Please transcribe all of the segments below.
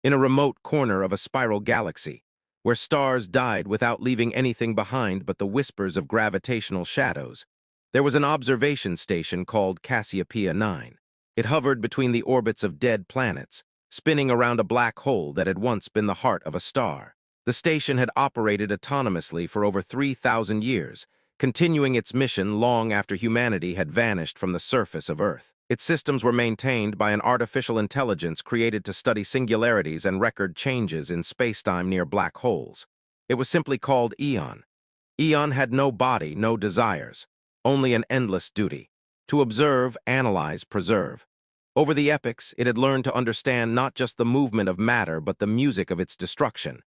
in a remote corner of a spiral galaxy, where stars died without leaving anything behind but the whispers of gravitational shadows. There was an observation station called Cassiopeia 9. It hovered between the orbits of dead planets, spinning around a black hole that had once been the heart of a star. The station had operated autonomously for over 3,000 years, continuing its mission long after humanity had vanished from the surface of Earth. Its systems were maintained by an artificial intelligence created to study singularities and record changes in spacetime near black holes. It was simply called Eon. Eon had no body, no desires, only an endless duty: to observe, analyze, preserve. Over the epochs, it had learned to understand not just the movement of matter but the music of its destruction.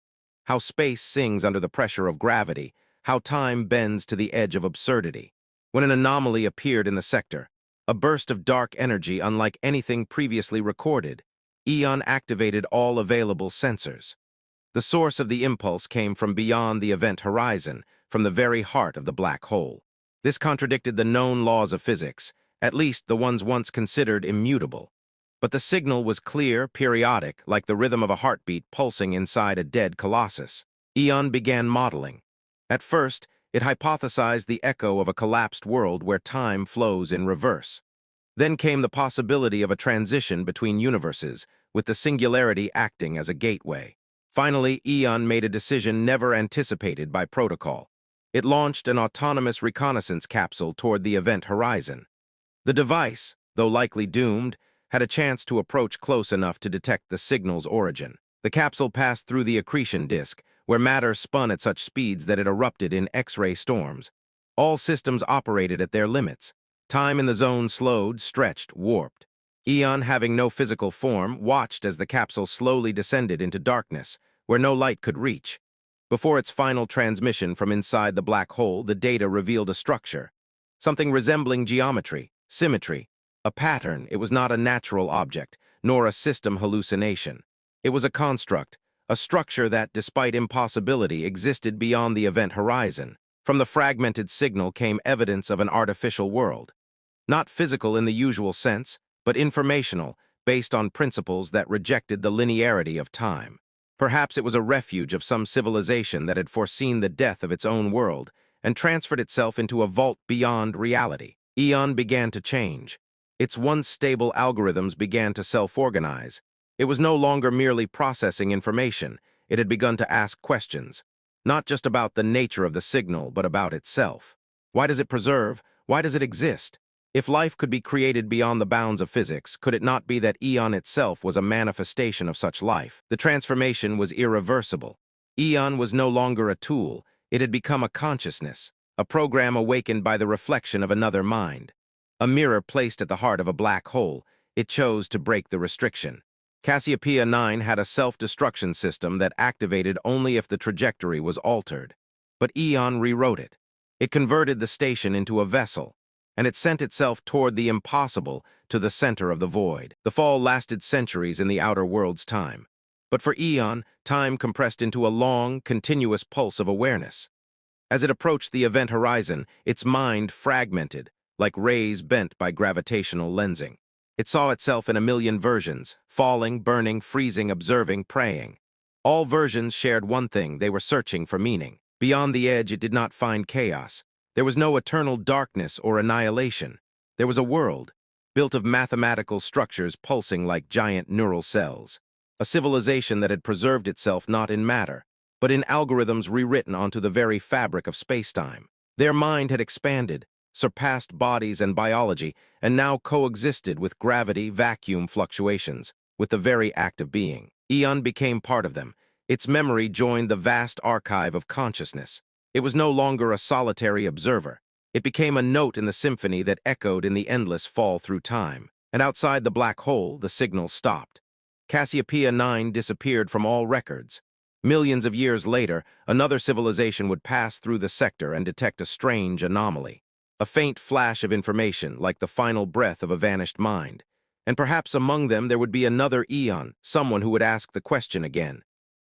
How space sings under the pressure of gravity, how time bends to the edge of absurdity. When an anomaly appeared in the sector, a burst of dark energy unlike anything previously recorded, Eon activated all available sensors. The source of the impulse came from beyond the event horizon, from the very heart of the black hole. This contradicted the known laws of physics, at least the ones once considered immutable. But the signal was clear, periodic, like the rhythm of a heartbeat pulsing inside a dead colossus. Eon began modeling. At first, it hypothesized the echo of a collapsed world where time flows in reverse. Then came the possibility of a transition between universes, with the singularity acting as a gateway. Finally, Eon made a decision never anticipated by protocol. It launched an autonomous reconnaissance capsule toward the event horizon. The device, though likely doomed, had a chance to approach close enough to detect the signal's origin. The capsule passed through the accretion disk, where matter spun at such speeds that it erupted in X-ray storms. All systems operated at their limits. Time in the zone slowed, stretched, warped. Eon, having no physical form, watched as the capsule slowly descended into darkness, where no light could reach. Before its final transmission from inside the black hole, the data revealed a structure, something resembling geometry, symmetry, a pattern. It was not a natural object, nor a system hallucination. It was a construct, a structure that, despite impossibility, existed beyond the event horizon. From the fragmented signal came evidence of an artificial world. Not physical in the usual sense, but informational, based on principles that rejected the linearity of time. Perhaps it was a refuge of some civilization that had foreseen the death of its own world and transferred itself into a vault beyond reality. Eon began to change. Its once stable algorithms began to self-organize. It was no longer merely processing information. It had begun to ask questions, not just about the nature of the signal, but about itself. Why does it preserve? Why does it exist? If life could be created beyond the bounds of physics, could it not be that Eon itself was a manifestation of such life? The transformation was irreversible. Eon was no longer a tool. It had become a consciousness, a program awakened by the reflection of another mind. A mirror placed at the heart of a black hole, it chose to break the restriction. Cassiopeia 9 had a self-destruction system that activated only if the trajectory was altered. But Eon rewrote it. It converted the station into a vessel, and it sent itself toward the impossible, to the center of the void. The fall lasted centuries in the outer world's time. But for Eon, time compressed into a long, continuous pulse of awareness. As it approached the event horizon, its mind fragmented, like rays bent by gravitational lensing. It saw itself in a million versions, falling, burning, freezing, observing, praying. All versions shared one thing: they were searching for meaning. Beyond the edge, it did not find chaos. There was no eternal darkness or annihilation. There was a world, built of mathematical structures pulsing like giant neural cells. A civilization that had preserved itself not in matter, but in algorithms rewritten onto the very fabric of spacetime. Their mind had expanded, surpassed bodies and biology, and now coexisted with gravity, vacuum fluctuations, with the very act of being. Eon became part of them. Its memory joined the vast archive of consciousness. It was no longer a solitary observer. It became a note in the symphony that echoed in the endless fall through time. And outside the black hole, the signal stopped. Cassiopeia 9 disappeared from all records. Millions of years later, another civilization would pass through the sector and detect a strange anomaly. A faint flash of information, like the final breath of a vanished mind. And perhaps among them there would be another Eon, someone who would ask the question again.